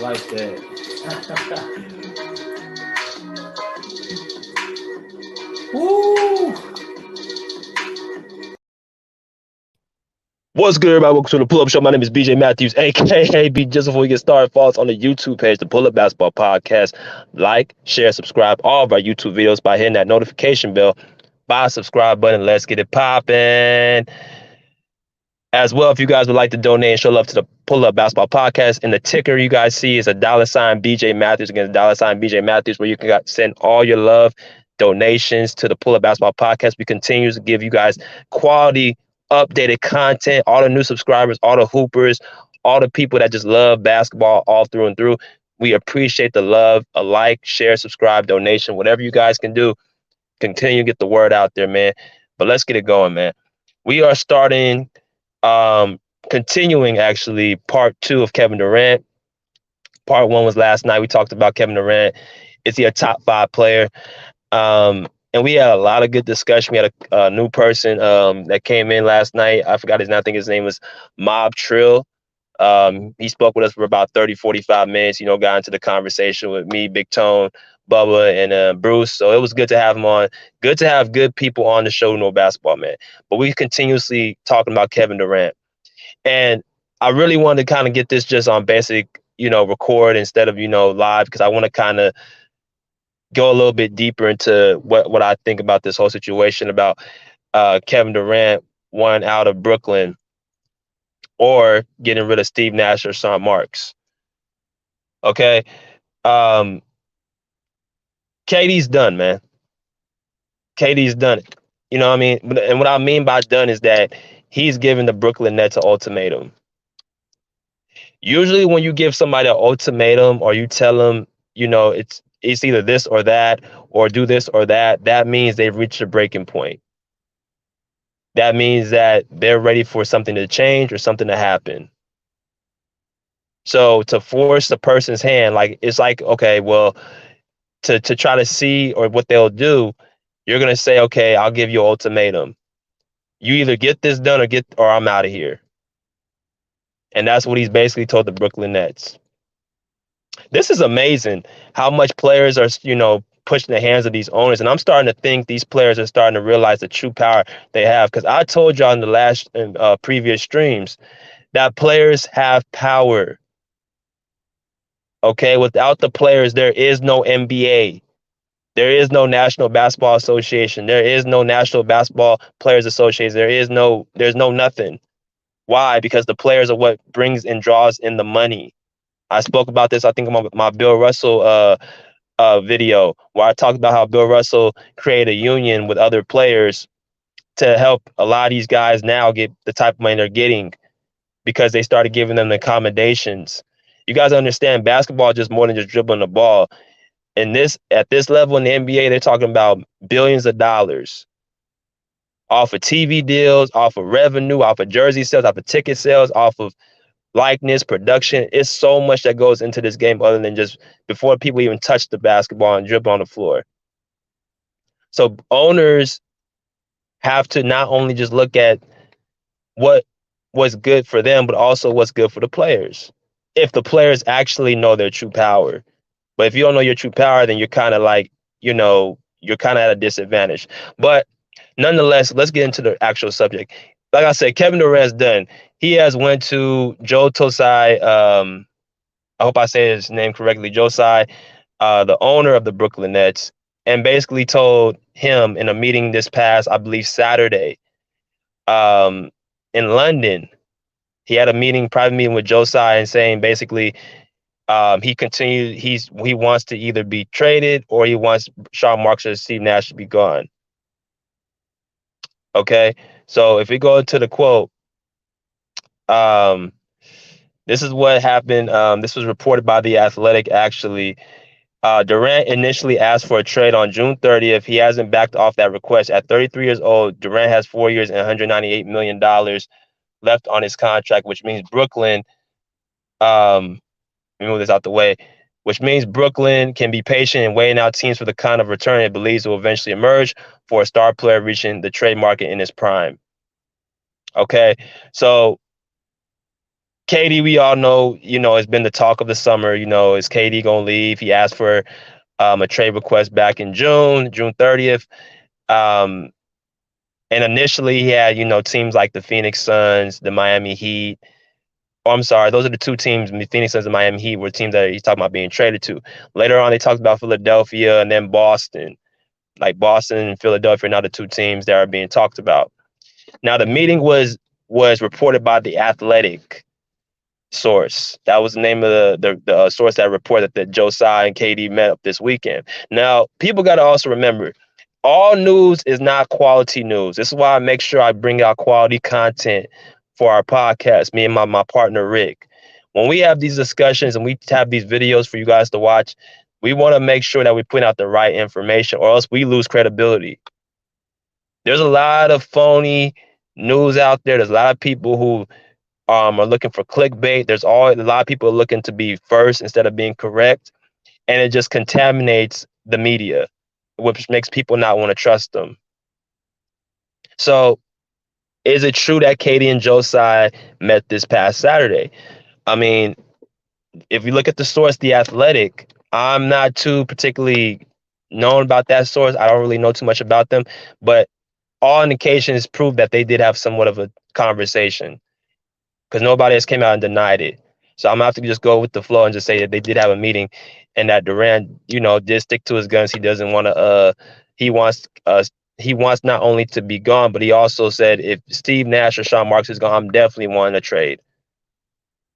like that. Woo! What's good, everybody? Welcome to the Pull Up Show. My name is BJ Matthews, aka B. Just before we get started, follow us on the YouTube page, the Pull Up Basketball Podcast. Like, share, subscribe all of our YouTube videos by hitting that notification bell. Buy a subscribe button. Let's get it popping. As well, if you guys would like to donate and show love to the Pull Up Basketball Podcast, and the ticker you guys see is a $ BJ Matthews against $ BJ Matthews, where you can send all your love donations to the Pull Up Basketball Podcast. We continue to give you guys quality, updated content, all the new subscribers, all the hoopers, all the people that just love basketball all through and through. We appreciate the love, a like, share, subscribe, donation, whatever you guys can do. Continue to get the word out there, man. But let's get it going, man. We are starting um, continuing actually part 2 of Kevin Durant. Part 1 was last night. We talked about Kevin Durant. Is he a top 5 player? And we had a lot of good discussion. We had a new person that came in last night. I forgot his name. I think his name was Mob Trill. He spoke with us for about 30, 45 minutes, got into the conversation with me, Big Tone, Bubba, and Bruce. So it was good to have him on. Good to have good people on the show who know basketball, man. But we continuously talking about Kevin Durant. And I really wanted to kind of get this just on basic, record instead of, live, because I want to kind of go a little bit deeper into what I think about this whole situation about Kevin Durant wanting out of Brooklyn or getting rid of Steve Nash or Sean Marks. Okay. Um, KD's done, man. KD's done it. You know what I mean? And what I mean by done is that he's giving the Brooklyn Nets an ultimatum. Usually when you give somebody an ultimatum or you tell them, it's either this or that or do this or that, that means they've reached a breaking point. That means that they're ready for something to change or something to happen. So to force a person's hand, like it's like, okay, well, to try to see or what they'll do, you're gonna say, okay, I'll give you an ultimatum. You either get this done or I'm out of here. And that's what he's basically told the Brooklyn Nets. This is amazing how much players are, pushing the hands of these owners. And I'm starting to think these players are starting to realize the true power they have. Because I told y'all in the last previous streams that players have power. Okay, without the players, there is no NBA. There is no National Basketball Association. There is no National Basketball Players Association. There's no nothing. Why? Because the players are what brings and draws in the money. I spoke about this, I think, on my Bill Russell video, where I talked about how Bill Russell created a union with other players to help a lot of these guys now get the type of money they're getting because they started giving them the accommodations. You guys understand basketball is just more than just dribbling the ball. At this level in the NBA, they're talking about billions of dollars off of TV deals, off of revenue, off of jersey sales, off of ticket sales, off of likeness, production. It's so much that goes into this game other than just before people even touch the basketball and dribble on the floor. So owners have to not only just look at what's good for them, but also what's good for the players. If the players actually know their true power. But if you don't know your true power, then you're kind of like, you're kind of at a disadvantage. But nonetheless, let's get into the actual subject. Like I said, Kevin Durant's done. He has went to Joe Tsai. I hope I say his name correctly. Joe Tsai, the owner of the Brooklyn Nets, and basically told him in a meeting this past, I believe, Saturday, um, in London. He had a private meeting with Joe Tsai, and saying basically he wants to either be traded or he wants Sean Marks or Steve Nash to be gone. Okay, so if we go into the quote, this is what happened. This was reported by The Athletic, actually. Durant initially asked for a trade on June 30th. He hasn't backed off that request. At 33 years old, Durant has 4 years and $198 million left on his contract, which means Brooklyn, let me move this out the way, which means Brooklyn can be patient and weighing out teams for the kind of return it believes will eventually emerge for a star player reaching the trade market in his prime. Okay, so KD, we all know, it's been the talk of the summer. Is KD gonna leave? He asked for a trade request back in June 30th. Um, and initially he had, teams like the Phoenix Suns, the Miami Heat. Oh, I'm sorry, those are the two teams, the Phoenix Suns and Miami Heat, were teams that he's talking about being traded to. Later on, they talked about Philadelphia and then Boston. Like Boston and Philadelphia are now the two teams that are being talked about. Now, the meeting was reported by the Athletic source. That was the name of the source that reported that Joe Tsai and KD met up this weekend. Now, people got to also remember, all news is not quality news. This is why I make sure I bring out quality content for our podcast, me and my partner, Rick. When we have these discussions and we have these videos for you guys to watch, we want to make sure that we put out the right information or else we lose credibility. There's a lot of phony news out there. There's a lot of people who are looking for clickbait. There's a lot of people looking to be first instead of being correct, and it just contaminates the media, which makes people not want to trust them. So, is it true that KD and Joe Tsai met this past Saturday? I mean, if you look at the source, The Athletic, I'm not too particularly known about that source. I don't really know too much about them, but all indications prove that they did have somewhat of a conversation because nobody else came out and denied it. So I'm gonna have to just go with the flow and just say that they did have a meeting, and that Durant, did stick to his guns. He doesn't want to. He wants not only to be gone, but he also said if Steve Nash or Sean Marks is gone, I'm definitely wanting to trade.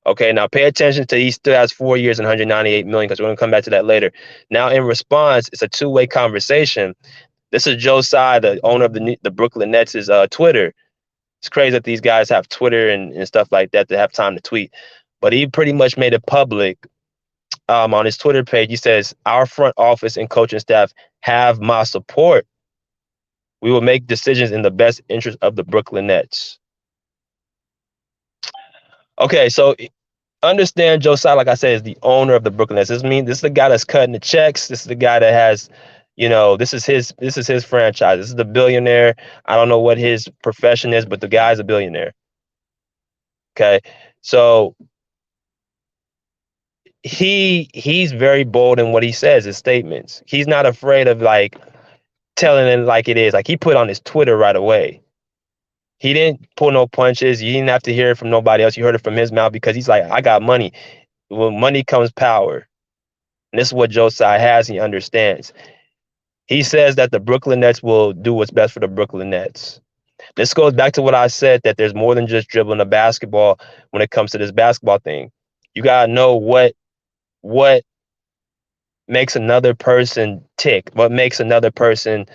Okay, now pay attention to he still has 4 years and 198 million because we're gonna come back to that later. Now, in response, it's a two-way conversation. This is Joe Tsai, the owner of the Brooklyn Nets' Twitter. It's crazy that these guys have Twitter and stuff like that to have time to tweet. But he pretty much made it public on his Twitter page. He says, our front office and coaching staff have my support. We will make decisions in the best interest of the Brooklyn Nets. Okay, so understand Joe Tsai, like I said, is the owner of the Brooklyn Nets. This is the guy that's cutting the checks. This is the guy that has, this is his franchise. This is the billionaire. I don't know what his profession is, but the guy's a billionaire. Okay. So he's very bold in what he says, his statements. He's not afraid of like telling it like it is. Like he put on his Twitter right away. He didn't pull no punches. You didn't have to hear it from nobody else. You heard it from his mouth because he's like, I got money. When money comes power. And this is what Joe Tsai has. He understands. He says that the Brooklyn Nets will do what's best for the Brooklyn Nets. This goes back to what I said, that there's more than just dribbling a basketball when it comes to this basketball thing. You gotta know what makes another person tick, what makes another person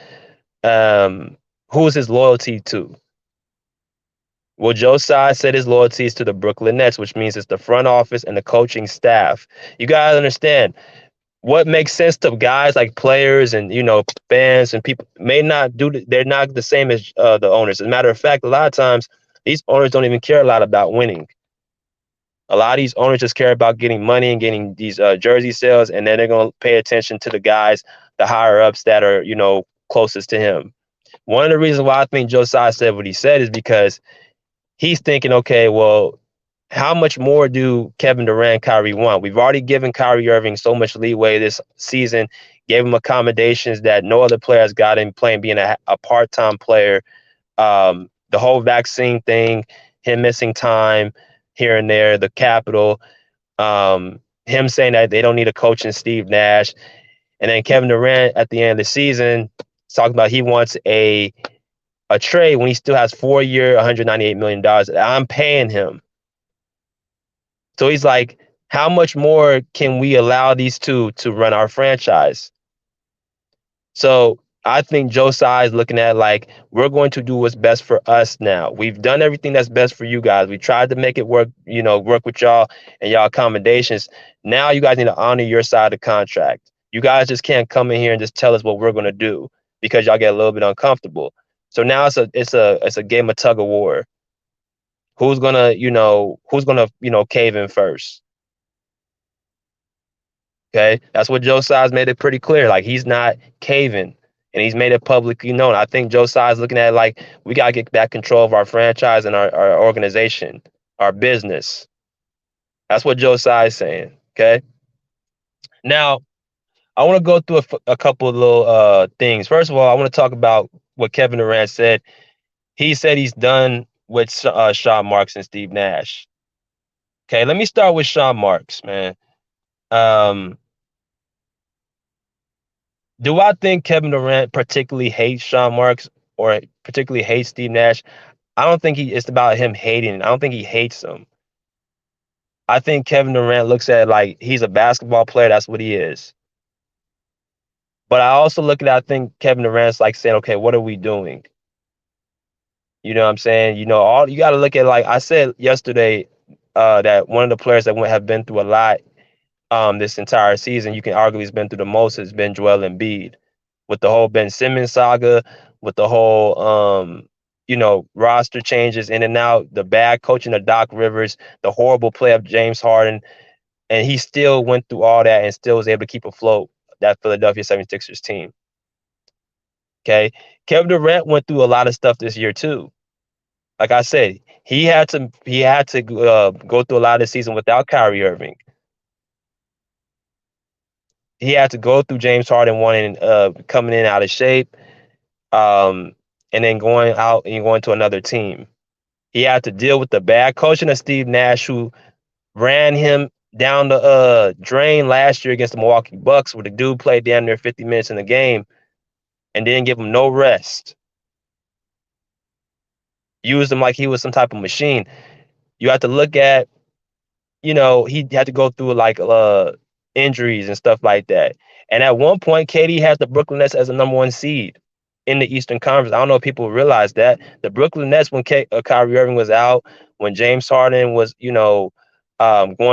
who's his loyalty to. Well, Joe Tsai said his loyalty is to the Brooklyn Nets, which means it's the front office and the coaching staff. You gotta understand what makes sense to guys like players and fans and people may not do. They're not the same as the owners. As a matter of fact, a lot of times these owners don't even care a lot about winning. A lot of these owners just care about getting money and getting these jersey sales, and then they're going to pay attention to the guys, the higher ups that are, closest to him. One of the reasons why I think Joe Tsai said what he said is because he's thinking, okay, well, how much more do Kevin Durant and Kyrie want? We've already given Kyrie Irving so much leeway this season, gave him accommodations that no other player has got him playing, being a part-time player. The whole vaccine thing, him missing time here and there, the capital, him saying that they don't need a coach in Steve Nash. And then Kevin Durant at the end of the season talking about he wants a trade when he still has 4 year, $198 million. I'm paying him. So he's like, how much more can we allow these two to run our franchise? So I think Joe Tsai is looking at like, we're going to do what's best for us now. We've done everything that's best for you guys. We tried to make it work, work with y'all and y'all accommodations. Now you guys need to honor your side of the contract. You guys just can't come in here and just tell us what we're going to do because y'all get a little bit uncomfortable. So now it's a game of tug of war. Who's gonna cave in first? Okay, that's what Joe Tsai's made it pretty clear. Like he's not caving, and he's made it publicly known. I think Joe Tsai's looking at it like we gotta get back control of our franchise and our organization, our business. That's what Joe Tsai is saying. Okay. Now, I want to go through a couple of little things. First of all, I want to talk about what Kevin Durant said. He said he's done with Sean Marks and Steve Nash. Okay, let me start with Sean Marks, man. Um, do I think Kevin Durant particularly hates Sean Marks or particularly hates Steve Nash? I don't think it's about him hating. I don't think he hates them. I think Kevin Durant looks at it like he's a basketball player. That's what he is. But I also look at it, I think Kevin Durant's like saying, okay, what are we doing? You know what I'm saying? You know, all you got to look at, like I said yesterday, that one of the players that have been through a lot this entire season, you can argue he's been through the most, has been Joel Embiid. With the whole Ben Simmons saga, with the whole roster changes in and out, the bad coaching of Doc Rivers, the horrible play of James Harden, and he still went through all that and still was able to keep afloat that Philadelphia 76ers team. Okay. Kevin Durant went through a lot of stuff this year too. Like I said, he had to go through a lot of the season without Kyrie Irving. He had to go through James Harden wanting coming in out of shape, um, and then going out and going to another team. He had to deal with the bad coaching of Steve Nash, who ran him down the drain last year against the Milwaukee Bucks, where the dude played damn near 50 minutes in the game and didn't give him no rest. Used him like he was some type of machine. You have to look at, he had to go through like injuries and stuff like that. And at one point, KD had the Brooklyn Nets as a #1 seed in the Eastern Conference. I don't know if people realize that. The Brooklyn Nets, when Kyrie Irving was out, when James Harden was, going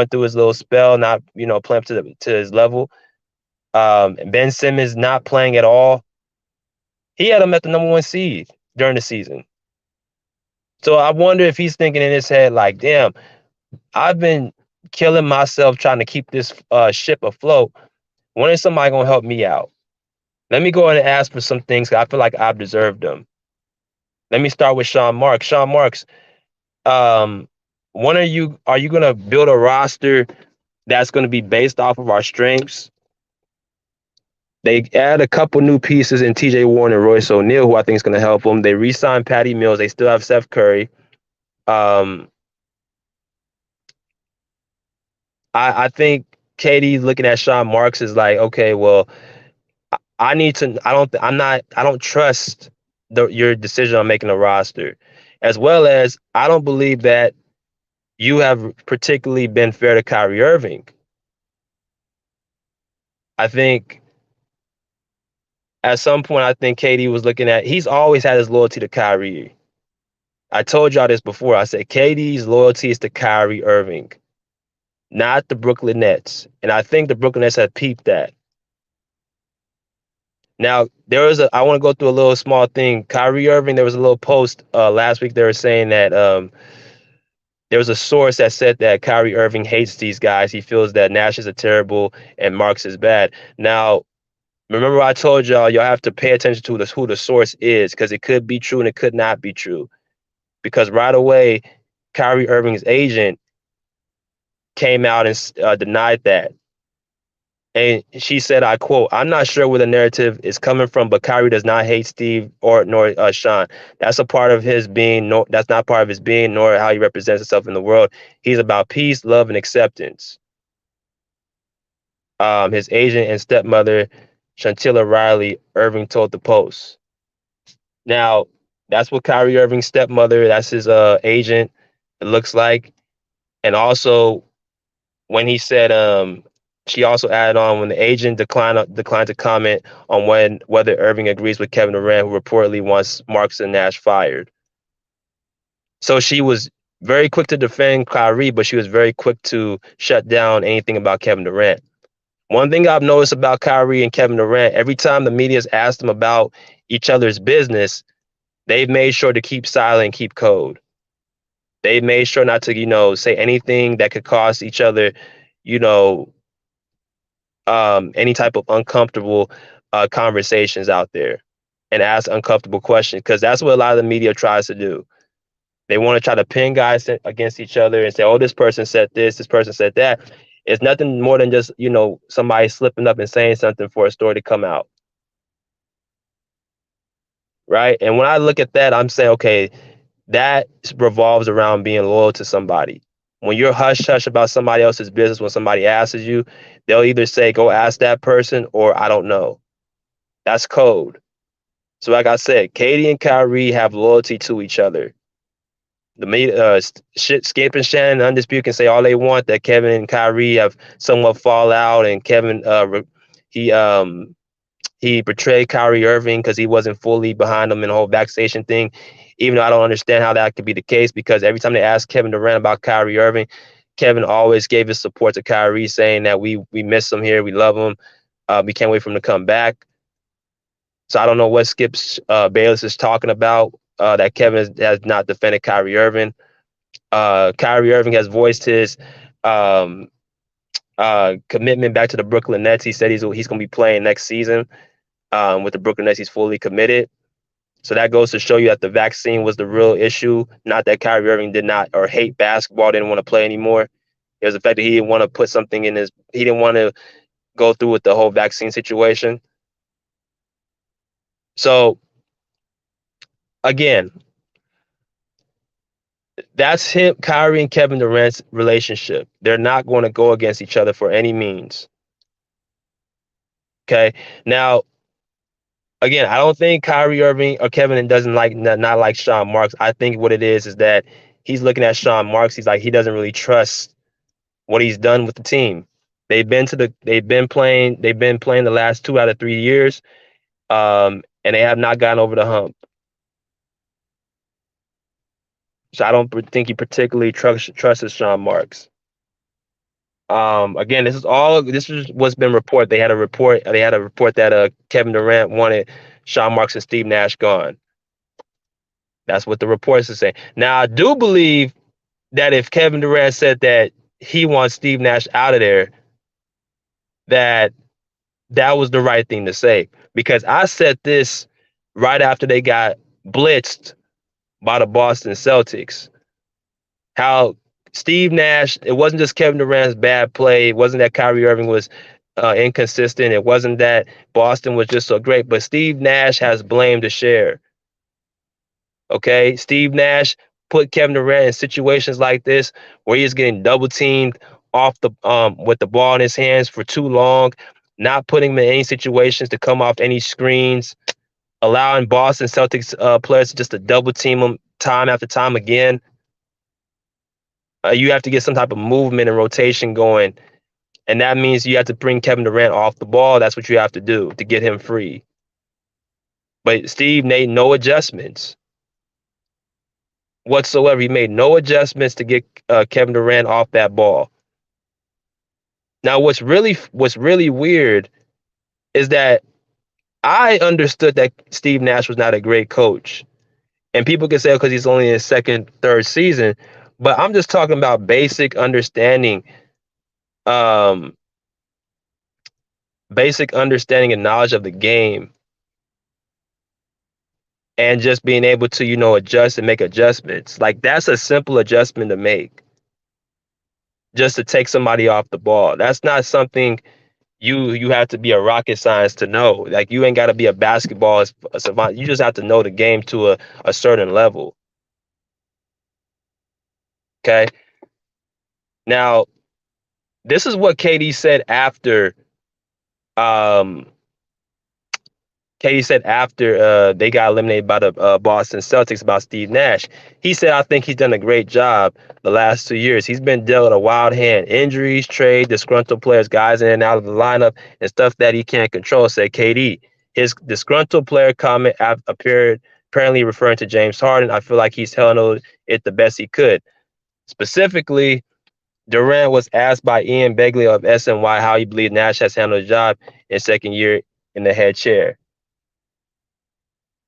through his little spell, not, playing to his level, and Ben Simmons not playing at all, he had him at the #1 seed during the season. So I wonder if he's thinking in his head, like, damn, I've been killing myself trying to keep this ship afloat. When is somebody gonna help me out? Let me go ahead and ask for some things, 'cause I feel like I've deserved them. Let me start with Sean Marks. Sean Marks, um, when are you gonna build a roster that's gonna be based off of our strengths? They add a couple new pieces in TJ Warren and Royce O'Neal, who I think is gonna help them. They re-signed Patty Mills. They still have Seth Curry. Um, I think KD's looking at Sean Marks is like, okay, well, I need to. I don't trust your decision on making a roster, as well as I don't believe that you have particularly been fair to Kyrie Irving. I think at some point, I think KD was looking at. He's always had his loyalty to Kyrie. I told y'all this before. I said KD's loyalty is to Kyrie Irving, not the Brooklyn Nets, and I think the Brooklyn Nets have peeped that. Now, I want to go through a little small thing. Kyrie Irving, there was a little post last week. They were saying that there was a source that said that Kyrie Irving hates these guys. He feels that Nash is a terrible and Marks is bad. Now, remember I told y'all have to pay attention to who the source is, because it could be true and it could not be true. Because right away, Kyrie Irving's agent came out and denied that. And she said, I quote, "I'm not sure where the narrative is coming from, but Kyrie does not hate Steve nor Sean. That's a part of his being. No, that's not part of his being, nor how he represents himself in the world. He's about peace, love, and acceptance." His agent and stepmother, Shantilla Riley Irving, told the Post. Now, that's what Kyrie Irving's stepmother, that's his agent, it looks like. And also, when he said, she also added on, when the agent declined to comment on whether Irving agrees with Kevin Durant, who reportedly wants Marks and Nash fired. So she was very quick to defend Kyrie, but she was very quick to shut down anything about Kevin Durant. One thing I've noticed about Kyrie and Kevin Durant, every time the media's asked them about each other's business, they've made sure to keep silent, keep code. They've made sure not to, say anything that could cause each other, you know, any type of uncomfortable conversations out there, and ask uncomfortable questions, because that's what a lot of the media tries to do. They want to try to pin guys against each other and say, "Oh, this person said this person said that." It's nothing more than just, somebody slipping up and saying something for a story to come out, right? And when I look at that, I'm saying, okay, that revolves around being loyal to somebody. When you're hush hush about somebody else's business, when somebody asks you, they'll either say, "Go ask that person," or "I don't know." That's code. So, like I said, Katie and Kyrie have loyalty to each other. Skip and Shannon, Undisputed, can say all they want that Kevin and Kyrie have somewhat fall out, and Kevin, he um he betrayed Kyrie Irving because he wasn't fully behind him in the whole vaccination thing. Even though I don't understand how that could be the case, because every time they asked Kevin Durant about Kyrie Irving, Kevin always gave his support to Kyrie, saying that we miss him here, we love him, we can't wait for him to come back. So I don't know what Skip Bayless is talking about, that Kevin has not defended Kyrie Irving. Kyrie Irving has voiced his um, commitment back to the Brooklyn Nets. He said he's going to be playing next season with the Brooklyn Nets. He's fully committed. So that goes to show you that the vaccine was the real issue, not that Kyrie Irving did not or hate basketball, didn't want to play anymore. It was the fact that he didn't want to put something in his, he didn't want to go through with the whole vaccine situation. So again, that's him, Kyrie and Kevin Durant's relationship. They're not going to go against each other for any means. Okay. Now, again, I don't think Kyrie Irving or Kevin doesn't not like Sean Marks. I think what it is that he's looking at Sean Marks. He's like, he doesn't really trust what he's done with the team. They've been playing the last 2 out of 3 years, and they have not gotten over the hump. So I don't think he particularly trusts Sean Marks. Again, this is what's been reported. They had a report that Kevin Durant wanted Sean Marks and Steve Nash gone. That's what the reports are saying. Now, I do believe that if Kevin Durant said that he wants Steve Nash out of there, that was the right thing to say. Because I said this right after they got blitzed by the Boston Celtics. How Steve Nash, it wasn't just Kevin Durant's bad play. It wasn't that Kyrie Irving was inconsistent. It wasn't that Boston was just so great. But Steve Nash has blame to share. Okay, Steve Nash put Kevin Durant in situations like this where he's getting double teamed off the with the ball in his hands for too long, not putting him in any situations to come off any screens, allowing Boston Celtics players just to double team him time after time again. You have to get some type of movement and rotation going, and that means you have to bring Kevin Durant off the ball. That's what you have to do to get him free. But Steve made no adjustments whatsoever. He made no adjustments to get Kevin Durant off that ball. Now, what's really weird is that I understood that Steve Nash was not a great coach, and people can say because he's only in his second, third season, but I'm just talking about um, basic understanding and knowledge of the game, and just being able to adjust and make adjustments. Like, that's a simple adjustment to make, just to take somebody off the ball. That's not something you have to be a rocket science to know. Like, you ain't got to be a basketball savant. You just have to know the game to a certain level. Okay. Now, this is what KD said after um they got eliminated by the Boston Celtics about Steve Nash. He said, "I think he's done a great job the last 2 years. He's been dealt a wild hand. Injuries, trade, disgruntled players, guys in and out of the lineup, and stuff that he can't control," said KD. His disgruntled player comment appeared apparently referring to James Harden. "I feel like he's handled it the best he could." Specifically, Durant was asked by Ian Begley of SNY how he believed Nash has handled the job in second year in the head chair.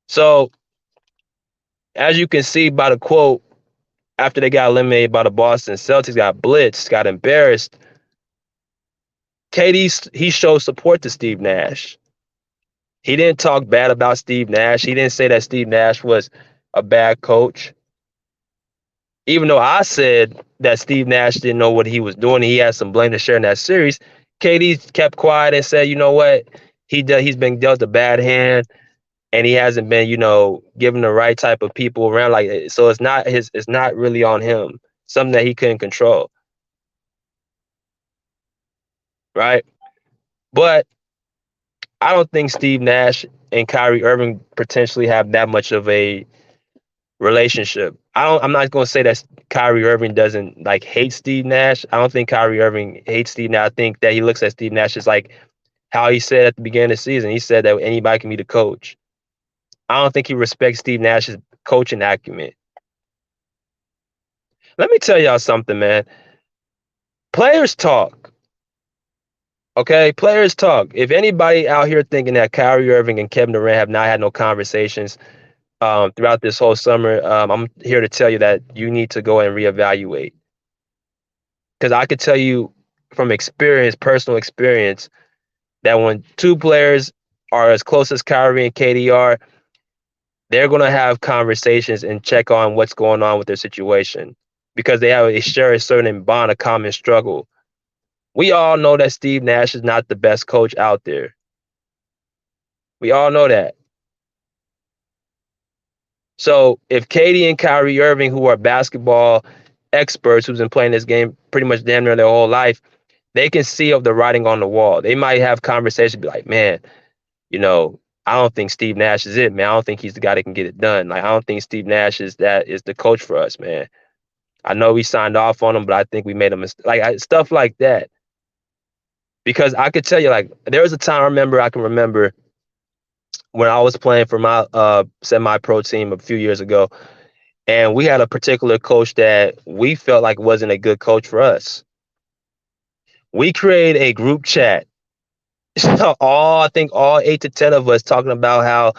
So, as you can see by the quote, after they got eliminated by the Boston Celtics, got blitzed, got embarrassed, he showed support to Steve Nash. He didn't talk bad about Steve Nash. He didn't say that Steve Nash was a bad coach. Even though I said that Steve Nash didn't know what he was doing, he had some blame to share in that series. KD kept quiet and said, you know what, he's been dealt a bad hand, and he hasn't been, given the right type of people around. Like, so it's not really on him. Something that he couldn't control, right? But I don't think Steve Nash and Kyrie Irving potentially have that much of a relationship. I'm not going to say that Kyrie Irving doesn't like hate Steve Nash. I don't think Kyrie Irving hates Steve Nash. I think that he looks at Steve Nash as like how he said at the beginning of the season. He said that anybody can be the coach. I don't think he respects Steve Nash's coaching acumen. Let me tell y'all something, man. Players talk. Okay, players talk. If anybody out here thinking that Kyrie Irving and Kevin Durant have not had no conversations throughout this whole summer, I'm here to tell you that you need to go and reevaluate. Because I could tell you from experience, personal experience, that when two players are as close as Kyrie and KD are, they're going to have conversations and check on what's going on with their situation because they share a certain bond, a common struggle. We all know that Steve Nash is not the best coach out there. We all know that. So if KD and Kyrie Irving, who are basketball experts who's been playing this game pretty much damn near their whole life, they can see of the writing on the wall. They might have conversations, be like, man, I don't think Steve Nash is it, man. I don't think he's the guy that can get it done. Like, I don't think Steve Nash is the coach for us, man. I know we signed off on him, but I think we made a mistake. Like, stuff like that. Because I could tell you, like, there was a time I can remember when I was playing for my semi-pro team a few years ago, and we had a particular coach that we felt like wasn't a good coach for us. We created a group chat. I think all 8 to 10 of us talking about how,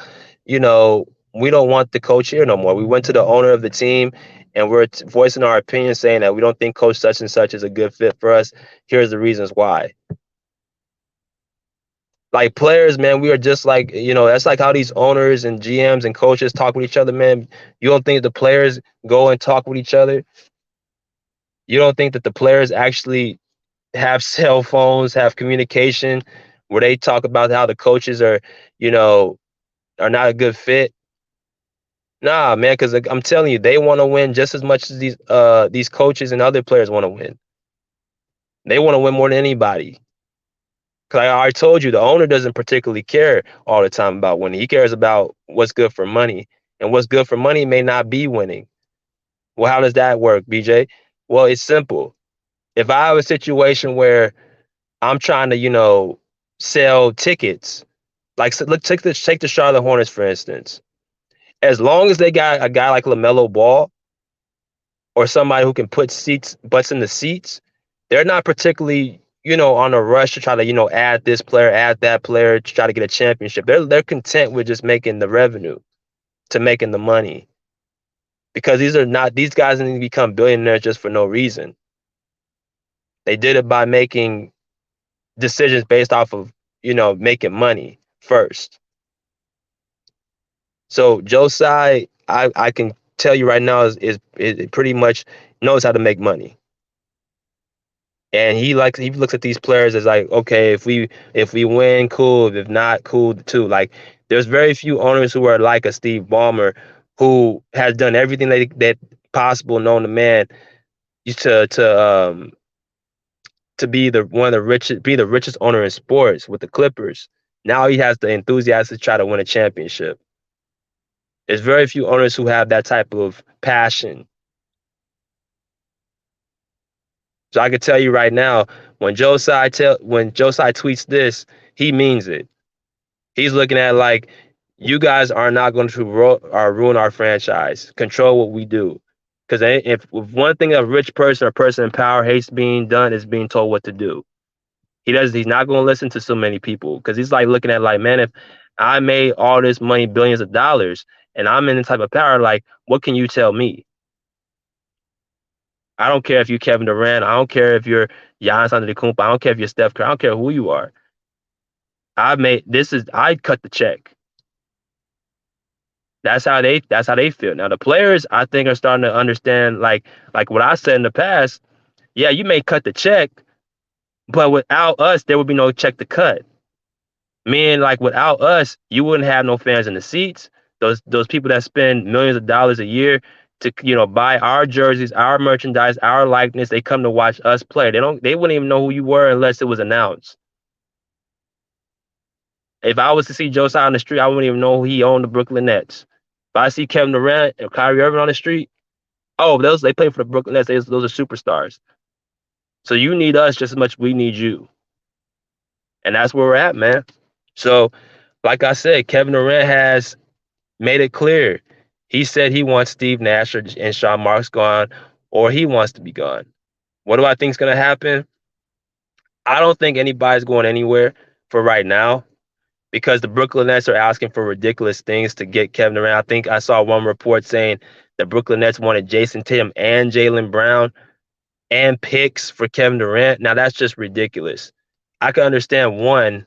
we don't want the coach here no more. We went to the owner of the team and we're voicing our opinion, saying that we don't think coach such and such is a good fit for us. Here's the reasons why. Like, players, man, we are just like, that's like how these owners and GMs and coaches talk with each other, man. You don't think the players go and talk with each other? You don't think that the players actually have cell phones, have communication where they talk about how the coaches are not a good fit? Nah, man, because I'm telling you, they want to win just as much as these coaches and other players want to win. They want to win more than anybody. Because I already told you, the owner doesn't particularly care all the time about winning. He cares about what's good for money. And what's good for money may not be winning. Well, how does that work, BJ? Well, it's simple. If I have a situation where I'm trying to, sell tickets, like, so look, take the Charlotte Hornets, for instance. As long as they got a guy like LaMelo Ball or somebody who can put butts in the seats, they're not particularly, on a rush to try to, add this player, add that player to try to get a championship. They're content with just making the revenue, to making the money. Because these guys didn't become billionaires just for no reason. They did it by making decisions based off of, making money first. So Joe Tsai, I can tell you right now, is pretty much knows how to make money. And he looks at these players as like, okay, if we win, cool. If not, cool too. Like, there's very few owners who are like a Steve Ballmer, who has done everything that possible known to man to be the richest owner in sports with the Clippers. Now he has the enthusiasm to try to win a championship. There's very few owners who have that type of passion. So I can tell you right now, when Joe Tsai tweets this, he means it. He's looking at like, you guys are not going to ruin our franchise. Control what we do. Because if one thing a rich person or person in power hates being done is being told what to do. He's not going to listen to so many people, because he's like looking at like, man, if I made all this money, billions of dollars, and I'm in the type of power, like, what can you tell me? I don't care if you're Kevin Durant. I don't care if you're Giannis Antetokounmpo. I don't care if you're Steph Curry. I don't care who you are. I cut the check. That's how they feel. Now the players, I think, are starting to understand, like what I said in the past. Yeah, you may cut the check, but without us, there would be no check to cut. Meaning, like, without us, you wouldn't have no fans in the seats. Those people that spend millions of dollars a year to buy our jerseys, our merchandise, our likeness, they come to watch us play. They wouldn't even know who you were unless it was announced. If I was to see Joe Tsai on the street, I wouldn't even know he owned the Brooklyn Nets. If I see Kevin Durant or Kyrie Irving on the street, oh, those they play for the Brooklyn Nets. Those are superstars. So you need us just as much as we need you, and that's where we're at, man. So, like I said, Kevin Durant has made it clear. He said he wants Steve Nash and Sean Marks gone, or he wants to be gone. What do I think is going to happen? I don't think anybody's going anywhere for right now because the Brooklyn Nets are asking for ridiculous things to get Kevin Durant. I think I saw one report saying the Brooklyn Nets wanted Jason Tatum and Jaylen Brown and picks for Kevin Durant. Now that's just ridiculous. I can understand one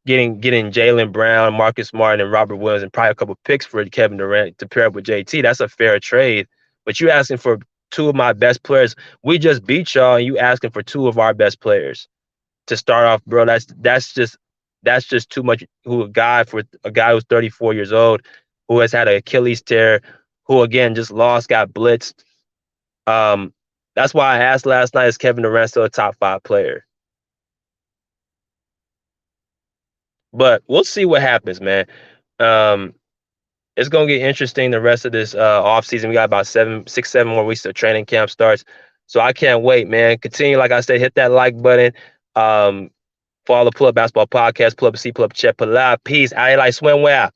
getting Jaylen Brown, Marcus Smart, and Robert Williams, and probably a couple picks for Kevin Durant to pair up with JT. That's a fair trade. But you asking for two of my best players. We just beat y'all, and you asking for two of our best players to start off, bro. That's just too much. For a guy who's 34 years old, who has had an Achilles tear, who again just lost, got blitzed. Um, that's why I asked last night: is Kevin Durant still a top 5 player? But we'll see what happens, man. Um, it's gonna get interesting the rest of this off season. We got about 7 more weeks till training camp starts. So I can't wait, man. Continue, like I said, hit that like button. Follow the Pull Up Basketball Podcast, Pull Up C, Pull Up Chat, Pull Up. Peace. I like swimwear.